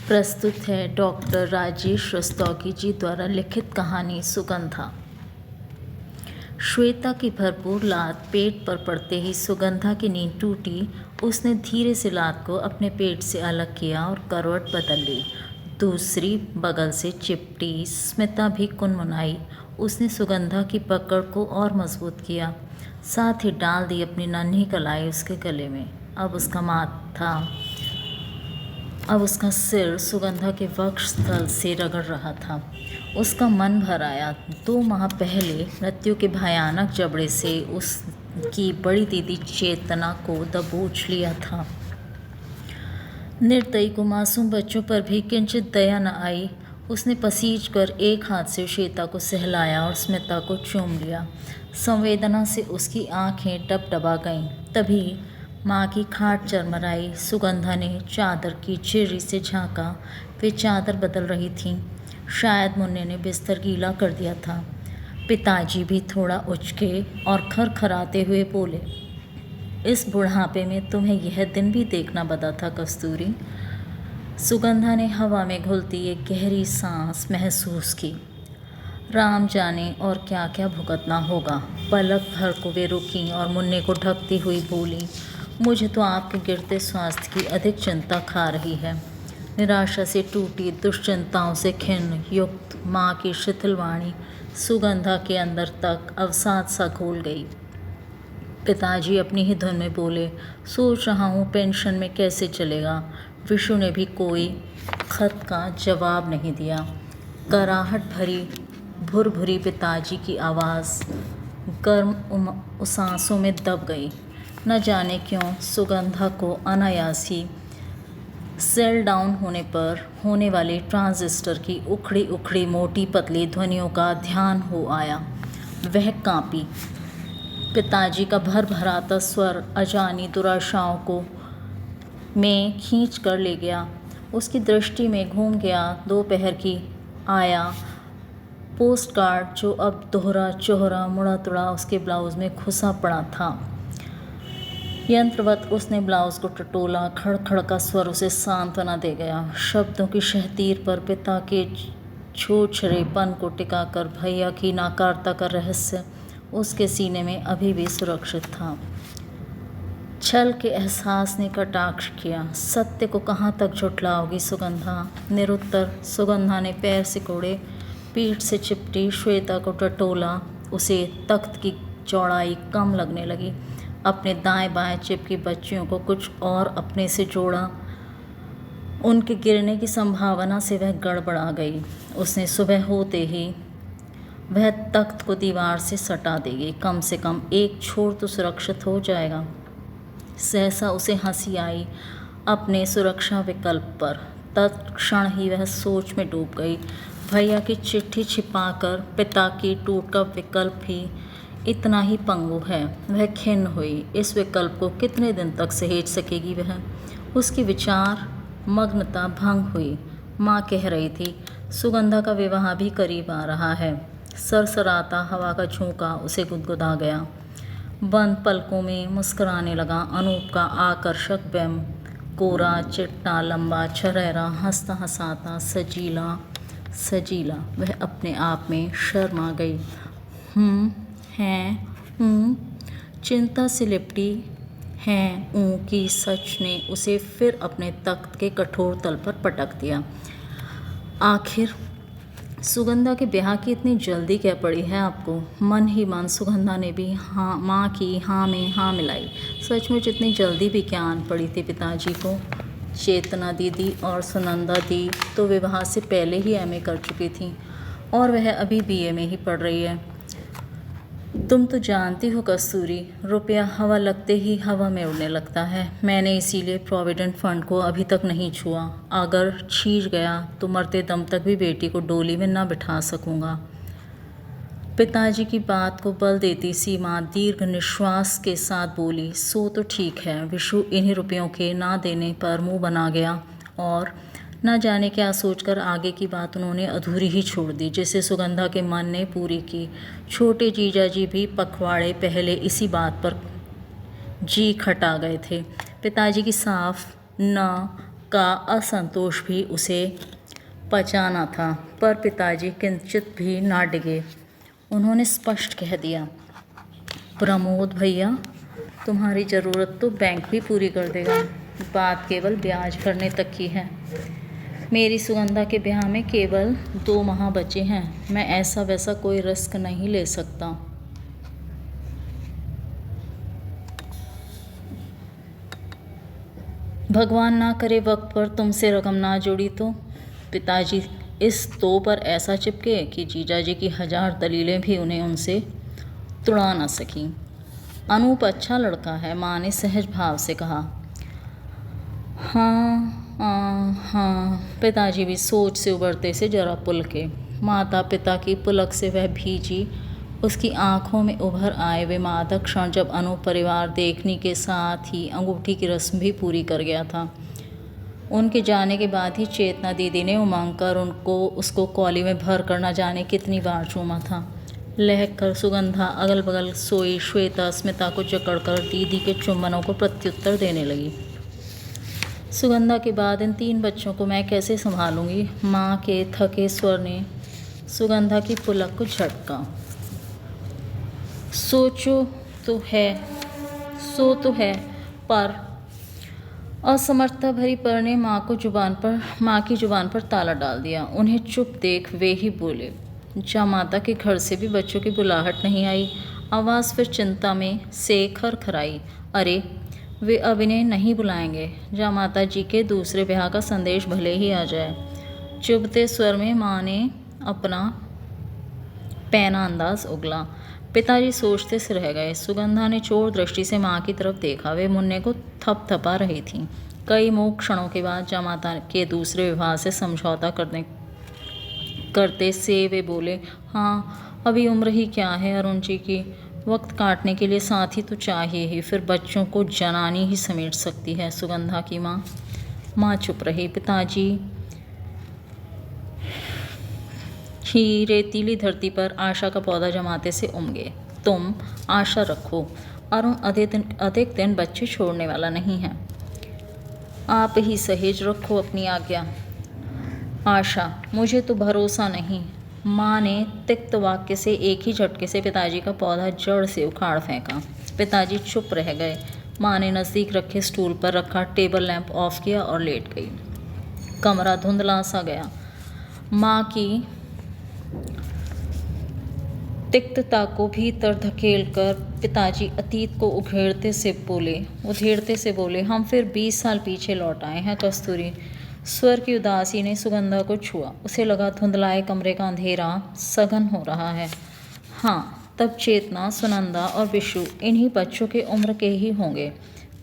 प्रस्तुत है डॉक्टर राजेश रस्तोगी जी द्वारा लिखित कहानी सुगंधा। श्वेता की भरपूर लात पेट पर पड़ते ही सुगंधा की नींद टूटी। उसने धीरे से लात को अपने पेट से अलग किया और करवट बदल ली। दूसरी बगल से चिपटी स्मिता भी कुनमुनाई। उसने सुगंधा की पकड़ को और मजबूत किया, साथ ही डाल दी अपनी नन्ही कलाई उसके गले में। अब उसका सिर सुगंधा के वक्ष स्थल से रगड़ रहा था। उसका मन भर आया। 2 माह पहले मृत्यु के भयानक जबड़े से उसकी बड़ी दीदी चेतना को दबोच लिया था। निर्दयी को मासूम बच्चों पर भी किंचित दया न आई। उसने पसीज कर एक हाथ से श्वेता को सहलाया और स्मिता को चूम लिया। संवेदना से उसकी आंखें डबडबा गईं। तभी माँ की खाट चरमराई। सुगंधा ने चादर की चिर्री से झांका। वे चादर बदल रही थीं। शायद मुन्ने ने बिस्तर गीला कर दिया था। पिताजी भी थोड़ा उचके और खरखराते हुए बोले, इस बुढ़ापे में तुम्हें यह दिन भी देखना बता था कस्तूरी। सुगंधा ने हवा में घुलती एक गहरी सांस महसूस की। राम जाने और क्या क्या भुगतना होगा। पलक भर को वे रुकीं और मुन्ने को ढकती हुई बोली, मुझे तो आपके गिरते स्वास्थ्य की अधिक चिंता खा रही है। निराशा से टूटी, दुश्चिंताओं से खिन्न युक्त माँ की शिथिल वाणी सुगंधा के अंदर तक अवसाद सा घोल गई। पिताजी अपनी ही धुन में बोले, सोच रहा हूँ पेंशन में कैसे चलेगा। विशु ने भी कोई खत का जवाब नहीं दिया। कराहट भरी भुरभुरी पिताजी की आवाज़ गर्म सांसों में दब गई। न जाने क्यों सुगंधा को अनायास ही सेल डाउन होने पर होने वाले ट्रांजिस्टर की उखड़ी उखड़ी मोटी पतली ध्वनियों का ध्यान हो आया। वह कांपी। पिताजी का भरभराता स्वर अजानी दुराशाओं को में खींच कर ले गया। उसकी दृष्टि में घूम गया दोपहर की आया पोस्ट कार्ड, जो अब दोहरा चोहरा मुड़ा तुड़ा उसके ब्लाउज में घुसा पड़ा था। यंत्रवत उसने ब्लाउज को टटोला। खड़खड़ का स्वर उसे सांत्वना दे गया। शब्दों की शहतीर पर पिता के छोछरेपन को टिकाकर भैया की नाकारता का रहस्य उसके सीने में अभी भी सुरक्षित था। छल के एहसास ने कटाक्ष किया। सत्य को कहाँ तक झुठलाओगी सुगंधा। निरुत्तर सुगंधा ने पैर सिकोड़े, पीठ से चिपटी श्वेता को टटोला। उसे तख्त की चौड़ाई कम लगने लगी। अपने दाएं बाएं चिपकी बच्चियों को कुछ और अपने से जोड़ा। उनके गिरने की संभावना से वह गड़बड़ा गई। उसने सुबह होते ही वह तख्त को दीवार से सटा देगी। कम से कम एक छोर तो सुरक्षित हो जाएगा। सहसा उसे हंसी आई अपने सुरक्षा विकल्प पर। तत्क्षण ही वह सोच में डूब गई। भैया की चिट्ठी छिपाकर पिता की टूट का विकल्प भी इतना ही पंगु है। वह खिन्न हुई। इस विकल्प को कितने दिन तक सहेज सकेगी वह। उसकी विचार मग्नता भंग हुई। माँ कह रही थी, सुगंधा का विवाह भी करीब आ रहा है। सरसराता हवा का झोंका उसे गुदगुदा गया। बंद पलकों में मुस्कुराने लगा अनूप का आकर्षक बिंब। कोरा, चिट्टा, लंबा, छरहरा, हंसता हंसाता, सजीला सजीला। वह अपने आप में शर्मा गई। चिंता से लिपटी हैं की सच ने उसे फिर अपने तख्त के कठोर तल पर पटक दिया। आखिर सुगंधा के ब्याह की इतनी जल्दी क्या पड़ी है आपको। मन ही मन सुगंधा ने भी माँ की हाँ में हाँ मिलाई। सचमुच इतनी जल्दी भी क्या आन पड़ी थी पिताजी को। चेतना दीदी और सुनंदा दी तो विवाह से पहले ही एमए कर चुकी थीं और वह अभी बीए में ही पढ़ रही है। तुम तो जानती हो कस्तूरी, रुपया हवा लगते ही हवा में उड़ने लगता है। मैंने इसीलिए प्रोविडेंट फंड को अभी तक नहीं छुआ। अगर छीज गया तो मरते दम तक भी बेटी को डोली में न बिठा सकूंगा। पिताजी की बात को बल देती सी माँ दीर्घ निश्वास के साथ बोली, सो तो ठीक है। विशु इन्हीं रुपयों के ना देने पर मुंह बना गया और न जाने क्या सोचकर आगे की बात उन्होंने अधूरी ही छोड़ दी, जिसे सुगंधा के मन ने पूरी की। छोटे जीजा जी भी पखवाड़े पहले इसी बात पर जी खटा गए थे। पिताजी की साफ न का असंतोष भी उसे पचाना था, पर पिताजी किंचित भी ना डिगे। उन्होंने स्पष्ट कह दिया, प्रमोद भैया, तुम्हारी ज़रूरत तो बैंक भी पूरी कर देगा, बात केवल ब्याज भरने तक की है। मेरी सुगंधा के ब्याह में केवल 2 माह बचे हैं, मैं ऐसा वैसा कोई रिस्क नहीं ले सकता। भगवान ना करे वक्त पर तुमसे रकम ना जोड़ी तो। पिताजी इस तो पर ऐसा चिपके कि जीजाजी की 1000 दलीलें भी उन्हें उनसे तुड़ा न सकीं। अनूप अच्छा लड़का है, माँ ने सहज भाव से कहा। हाँ, पिताजी भी सोच से उबरते से जरा पुलके। माता पिता की पुलक से वह भीजी उसकी आंखों में उभर आए वे मादक क्षण जब अनूप परिवार देखने के साथ ही अंगूठी की रस्म भी पूरी कर गया था। उनके जाने के बाद ही चेतना दीदी ने उमंग कर उसको कॉली में भर कर न जाने कितनी बार चूमा था। लहक कर सुगंधा अगल बगल सोई श्वेता स्मिता को जकड़कर दीदी के चुम्बनों को प्रत्युत्तर देने लगी। सुगंधा के बाद इन 3 बच्चों को मैं कैसे संभालूंगी? माँ के थके स्वर ने सुगंधा की पुलक को झटका। सो तो है, पर असमर्थता भरी पर ने माँ की जुबान पर ताला डाल दिया। उन्हें चुप देख वे ही बोले, जामाता के घर से भी बच्चों की बुलाहट नहीं आई। आवाज़ फिर चिंता में से खरखराई, अरे वे अब इन्हें नहीं बुलाएंगे, जामाता जी के दूसरे ब्याह का संदेश भले ही आ जाए। चुभते स्वर में माँ ने अपना पैना अंदाज उगला। पिताजी सोचते से रह गए। सुगंधा ने चोर दृष्टि से माँ की तरफ देखा। वे मुन्ने को थपथपा रही थीं। कई मूक क्षणों के बाद जामाता के दूसरे विवाह से समझौता करते से वे बोले, हाँ अभी उम्र ही क्या है अरुण जी की, वक्त काटने के लिए साथी तो चाहिए ही, फिर बच्चों को जनानी ही समेट सकती है सुगंधा की माँ। माँ चुप रही। पिताजी ही रेतीली धरती पर आशा का पौधा जमाते से उमगे। तुम आशा रखो, अरुण अधिक दिन बच्चे छोड़ने वाला नहीं है। आप ही सहेज रखो अपनी आज्ञा। आशा, मुझे तो भरोसा नहीं। माँ ने तिक्त वाक्य से एक ही झटके से पिताजी का पौधा जड़ से उखाड़ फेंका। पिताजी चुप रह गए। माँ ने नज़दीक रखे स्टूल पर रखा टेबल लैंप ऑफ किया और लेट गई। कमरा धुंधला सा गया। माँ की तिक्तता को भीतर धकेल कर पिताजी अतीत को उधेड़ते से बोले, हम फिर 20 साल पीछे लौट आए हैं कस्तूरी। स्वर की उदासी ने सुगंधा को छुआ। उसे लगा धुंधलाए कमरे का अंधेरा सघन हो रहा है। हाँ, तब चेतना, सुनंदा और विशु इन्हीं बच्चों के उम्र के ही होंगे।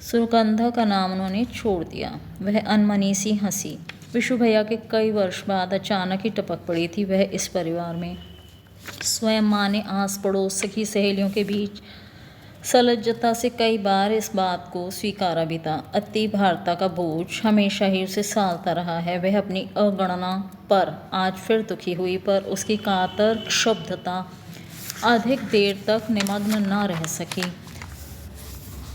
सुगंधा का नाम उन्होंने छोड़ दिया। वह अनमनी सी हंसी। विशु भैया के कई वर्ष बाद अचानक ही टपक पड़ी थी वह इस परिवार में। स्वयं माँ ने आस पड़ोस सखी सहेलियों के बीच सलज्जता से कई बार इस बात को स्वीकारा भी था। अति भारता का बोझ हमेशा ही उसे सालता रहा है। वह अपनी अगणना पर आज फिर दुखी हुई, पर उसकी कातर क्षुब्धता अधिक देर तक निमग्न न रह सकी।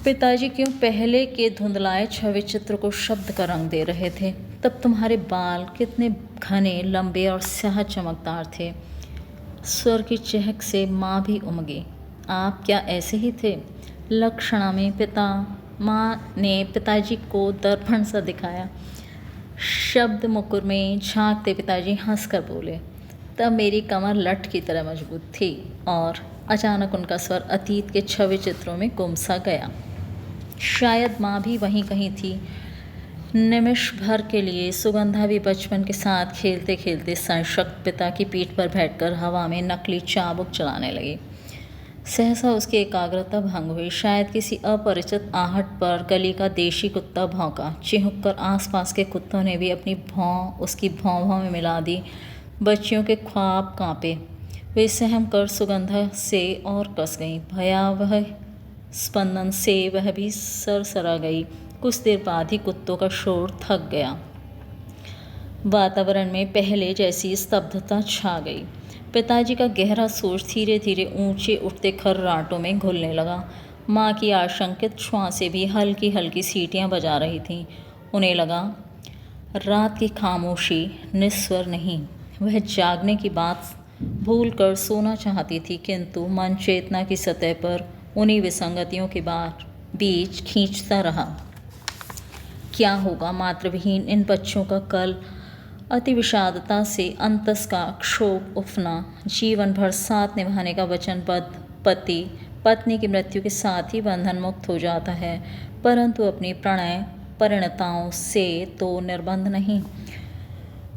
पिताजी क्यों पहले के धुंधलाए छवि चित्र को शब्द का रंग दे रहे थे? तब तुम्हारे बाल कितने घने, लंबे और स्याह चमकदार थे। स्वर की चहक से माँ भी उमगी। आप क्या ऐसे ही थे? लक्षणा में माँ ने पिताजी को दर्पण सा दिखाया। शब्द मुकुर में झांकते पिताजी हंसकर बोले, तब मेरी कमर लठ की तरह मजबूत थी। और अचानक उनका स्वर अतीत के छवि चित्रों में गुम सा गया। शायद माँ भी वहीं कहीं थी। निमिष भर के लिए सुगंधा भी बचपन के साथ खेलते खेलते सशक्त पिता की पीठ पर बैठकर हवा में नकली चाबुक चलाने लगी। सहसा उसकी एकाग्रता भंग हुई। शायद किसी अपरिचित आहट पर गली का देशी कुत्ता भौंका। चिहुक कर आसपास के कुत्तों ने भी अपनी भौं उसकी भौं में मिला दी। बच्चियों के ख्वाब कांपे। वे सहम कर सुगंधा से और कस गईं। भयावह स्पंदन से वह भी सरसरा गई। कुछ देर बाद ही कुत्तों का शोर थक गया। वातावरण में पहले जैसी स्तब्धता छा गई। पिताजी का गहरा सोच धीरे धीरे ऊंचे उठते खर्राटों में घुलने लगा। माँ की आशंकित श्वासें भी हल्की हल्की सीटियाँ बजा रही थीं। उन्हें लगा रात की खामोशी निस्वर नहीं। वह जागने की बात भूलकर सोना चाहती थी, किंतु मन चेतना की सतह पर उन्हीं विसंगतियों के बीच खींचता रहा। क्या होगा मातृविहीन इन बच्चों का कल? अति विषादता से अंतस का क्षोभ उफना। जीवन भर साथ निभाने का वचनबद्ध पति पत्नी की मृत्यु के साथ ही बंधन मुक्त हो जाता है, परंतु अपनी प्रणय परिणताओं से तो निर्बंध नहीं।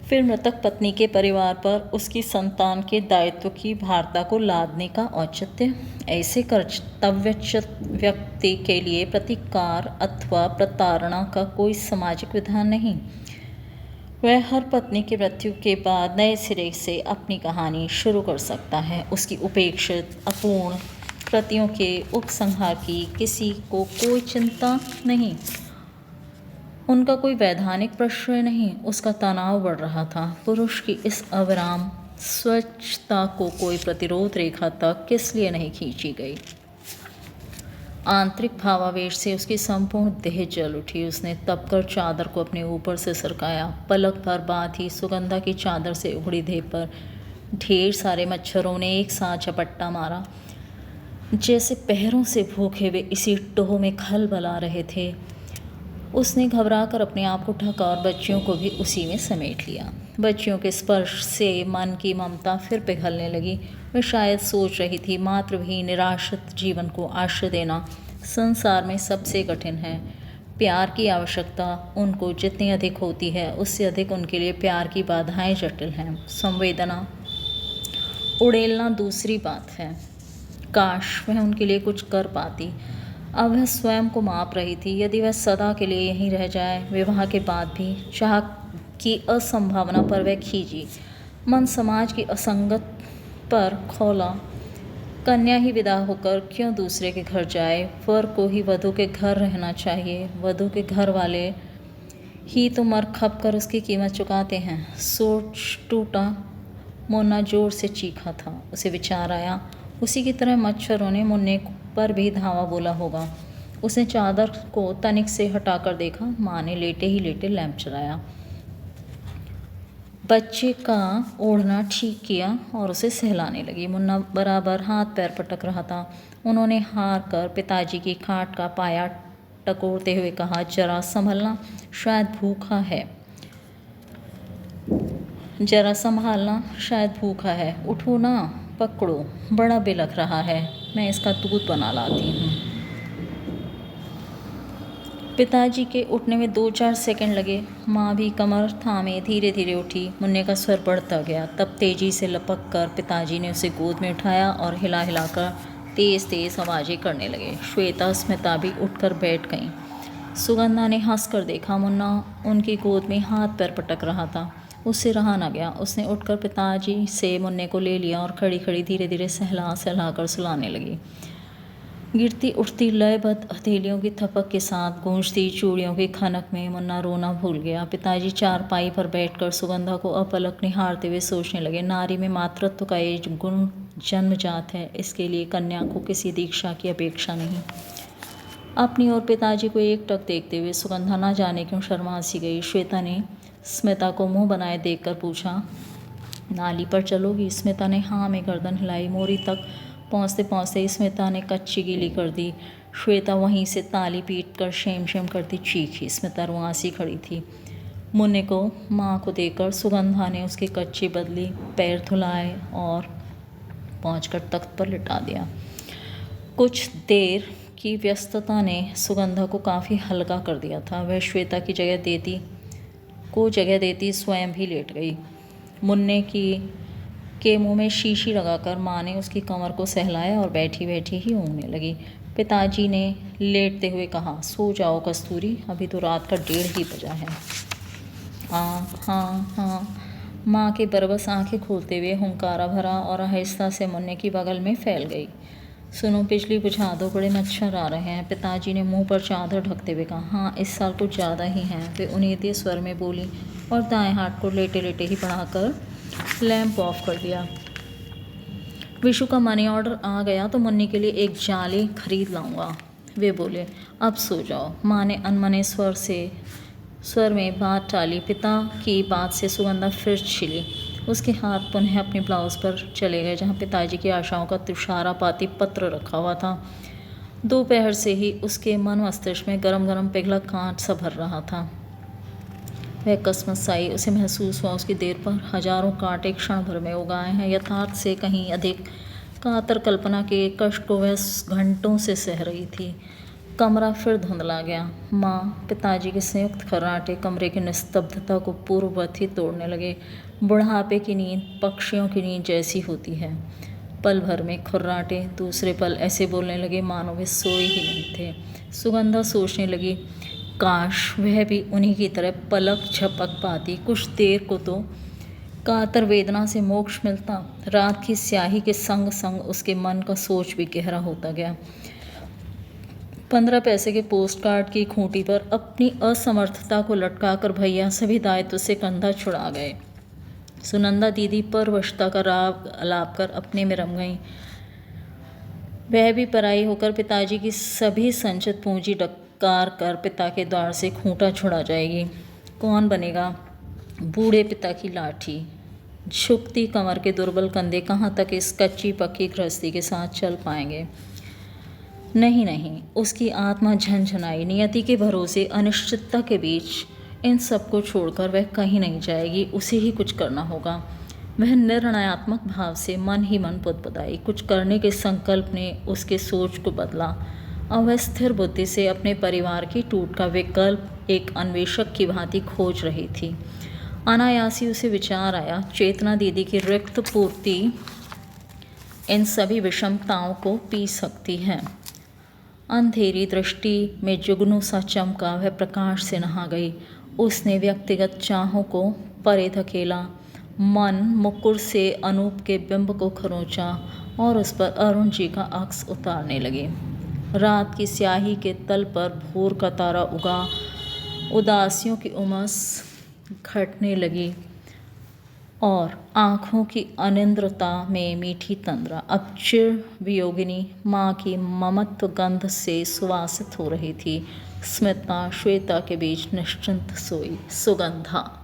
फिर मृतक पत्नी के परिवार पर उसकी संतान के दायित्व की भारता को लादने का औचित्य? ऐसे कर्तव्यच्युत व्यक्ति के लिए प्रतिकार अथवा प्रताड़ना का कोई सामाजिक विधान नहीं। वह हर पत्नी की मृत्यु के बाद नए सिरे से अपनी कहानी शुरू कर सकता है। उसकी उपेक्षित अपूर्ण कृतियों के उपसंहार की किसी को कोई चिंता नहीं, उनका कोई वैधानिक प्रश्रय नहीं। उसका तनाव बढ़ रहा था। पुरुष की इस अविराम स्वच्छता को कोई प्रतिरोध रेखा तक किस लिए नहीं खींची गई? आंतरिक भावावेश से उसकी संपूर्ण देह जल उठी। उसने तपकर चादर को अपने ऊपर से सरकाया। पलक भर बाद ही सुगंधा की चादर से उखड़ी देह पर ढेर सारे मच्छरों ने एक साथ झपट्टा मारा, जैसे पैरों से भूखे वे इसी टोह में खलबला रहे थे। उसने घबराकर अपने आप को ढका और बच्चियों को भी उसी में समेट लिया। बच्चियों के स्पर्श से मन की ममता फिर पिघलने लगी। वह शायद सोच रही थी, मातृविहीन निराश्रित जीवन को आश्रय देना संसार में सबसे कठिन है। प्यार की आवश्यकता उनको जितनी अधिक होती है, उससे अधिक उनके लिए प्यार की बाधाएं जटिल हैं। संवेदना उड़ेलना दूसरी बात है। काश वह उनके लिए कुछ कर पाती। अब वह स्वयं को माप रही थी। यदि वह सदा के लिए यहीं रह जाए, विवाह के बाद भी, चाह की असंभावना पर वह खींची। मन समाज की असंगत पर खौला। कन्या ही विदा होकर क्यों दूसरे के घर जाए? वर को ही वधू के घर रहना चाहिए। वधू के घर वाले ही तो मर खप कर उसकी कीमत चुकाते हैं। सोच टूटा। मुन्ना जोर से चीखा था। उसे विचार आया, उसी की तरह मच्छरों ने मुन्ने पर भी धावा बोला होगा। उसने चादर को तनिक से हटाकर देखा। माँ ने लेटे ही लेटे लैंप चलाया, बच्चे का ओढ़ना ठीक किया और उसे सहलाने लगी। मुन्ना बराबर हाथ पैर पटक रहा था। उन्होंने हार कर पिताजी की खाट का पाया टकोरते हुए कहा, जरा संभलना, शायद भूखा है। जरा संभालना, शायद भूखा है। उठो ना, पकड़ो, बड़ा बिलख रहा है, मैं इसका दूध बना लाती हूँ। पिताजी के उठने में 2-4 सेकंड लगे। माँ भी कमर थामे धीरे धीरे उठी। मुन्ने का स्वर बढ़ता गया। तब तेजी से लपक कर पिताजी ने उसे गोद में उठाया और हिला हिलाकर तेज तेज आवाज़ें करने लगे। श्वेता स्मिता भी उठकर बैठ गईं। सुगंधा ने हंसकर देखा। मुन्ना उनकी गोद में हाथ पैर पटक रहा था। उससे रहा न गया। उसने उठकर पिताजी से मुन्ने को ले लिया और खड़ी खड़ी धीरे धीरे सहला सहला कर सुलाने लगी। गिरती उठती लयबद्ध हथेलियों की थपक के साथ गूंजती चूड़ियों की खनक में मुन्ना रोना भूल गया। पिताजी चारपाई पर बैठकर सुगंधा को अपलक निहारते हुए सोचने लगे, नारी में मातृत्व का ये गुण जन्मजात है। इसके लिए कन्या को किसी दीक्षा की अपेक्षा नहीं। अपनी और पिताजी को एकटक देखते हुए सुगंधा न जाने क्यों शर्मा सी गई। श्वेता ने स्मिता को मुंह बनाए देखकर पूछा, नाली पर चलोगी? स्मिता ने हाँ में गर्दन हिलाई। मोरी तक पहुँचते पहुँचते स्मिता ने कच्ची गीली कर दी। श्वेता वहीं से ताली पीट कर शेम शेम करती चीखी। स्मिता रुआंसी खड़ी थी। मुन्ने को माँ को देखकर सुगंधा ने उसकी कच्ची बदली, पैर धुलाए और पहुँचकर तख्त पर लिटा दिया। कुछ देर की व्यस्तता ने सुगंधा को काफ़ी हल्का कर दिया था। वह श्वेता की जगह देती स्वयं भी लेट गई। मुन्ने के मुंह में शीशी लगाकर माँ ने उसकी कमर को सहलाया और बैठी बैठी ही ऊँगने लगी। पिताजी ने लेटते हुए कहा, सो जाओ कस्तूरी, अभी तो रात का 1:30 ही बजा है। हाँ हाँ। माँ के बरबस आंखें खोलते हुए हुंकारा भरा और आहिस्ता से मुन्ने की बगल में फैल गई। सुनो, बिजली बुझा दो, बड़े मच्छर आ रहे हैं। पिताजी ने मुंह पर चादर ढकते हुए कहा। हाँ, इस साल कुछ ज़्यादा ही हैं, वे उन्नीते स्वर में बोली और दाएं हाथ को लेटे लेटे ही बढ़ाकर लैंप ऑफ कर दिया। विशु का मनी ऑर्डर आ गया तो मुन्नी के लिए एक जाली खरीद लाऊंगा, वे बोले। अब सो जाओ। माँ ने अनमने स्वर से स्वर में बात टाली। पिता की बात से सुगंधा फिर छिली। उसके हाथ पुनः अपने ब्लाउज पर चले गए जहाँ पिताजी की आशाओं का तुषारापाती पत्र रखा हुआ था। दोपहर से ही उसके मन मस्तिष्क में गरम गरम पिघला कांट सा भर रहा था। वह कसमस आई। उसे महसूस हुआ उसकी देर पर हजारों कांटे क्षण भर में उगाए हैं। यथार्थ से कहीं अधिक कातर कल्पना के कष्ट को वह घंटों से सह रही थी। कमरा फिर धुंधला गया। माँ पिताजी के संयुक्त खर्राटे कमरे की निस्तब्धता को पूर्ववत ही तोड़ने लगे। बुढ़ापे की नींद पक्षियों की नींद जैसी होती है। पल भर में खर्राटे, दूसरे पल ऐसे बोलने लगे मानो वे सोए ही नहीं थे। सुगंधा सोचने लगी, काश वह भी उन्हीं की तरह पलक झपक पाती। कुछ देर को तो कातर वेदना से मोक्ष मिलता। रात की स्याही के संग संग उसके मन का सोच भी गहरा होता गया। 15 पैसे के पोस्ट कार्ड की खूंटी पर अपनी असमर्थता को लटकाकर भैया सभी दायित्व से कंधा छुड़ा गए। सुनंदा दीदी परवशता का राग अलाप कर अपने में रम गईं। वह भी पराई होकर पिताजी की सभी संचित पूंजी डकार कर पिता के द्वार से खूंटा छुड़ा जाएगी। कौन बनेगा बूढ़े पिता की लाठी? झुकती कमर के दुर्बल कंधे कहाँ तक इस कच्ची पक्की गृहस्थी के साथ चल पाएंगे? नहीं नहीं, उसकी आत्मा झनझनाई। नियति के भरोसे अनिश्चितता के बीच इन सबको छोड़कर वह कहीं नहीं जाएगी। उसे ही कुछ करना होगा। वह निर्णयात्मक भाव से मन ही मन पुदपुदाई। कुछ करने के संकल्प ने उसके सोच को बदला। अब वह स्थिर बुद्धि से अपने परिवार की टूट का विकल्प एक अन्वेषक की भांति खोज रही थी। अनायासी उसे विचार आया, चेतना दीदी की रिक्त पूर्ति इन सभी विषमताओं को पी सकती है। अंधेरी दृष्टि में जुगनू सा चमका। वह प्रकाश से नहा गई। उसने व्यक्तिगत चाहों को परे धकेला। मन मुकुर से अनूप के बिंब को खरोंचा और उस पर अरुण जी का अक्स उतारने लगे। रात की स्याही के तल पर भोर का तारा उगा। उदासियों की उमस घटने लगी और आँखों की अनिंद्रता में मीठी तंद्रा। अब चिर वियोगिनी माँ की ममत्व गंध से सुवासित हो रही थी। स्मिता श्वेता के बीच निश्चिंत सोई। सुगंधा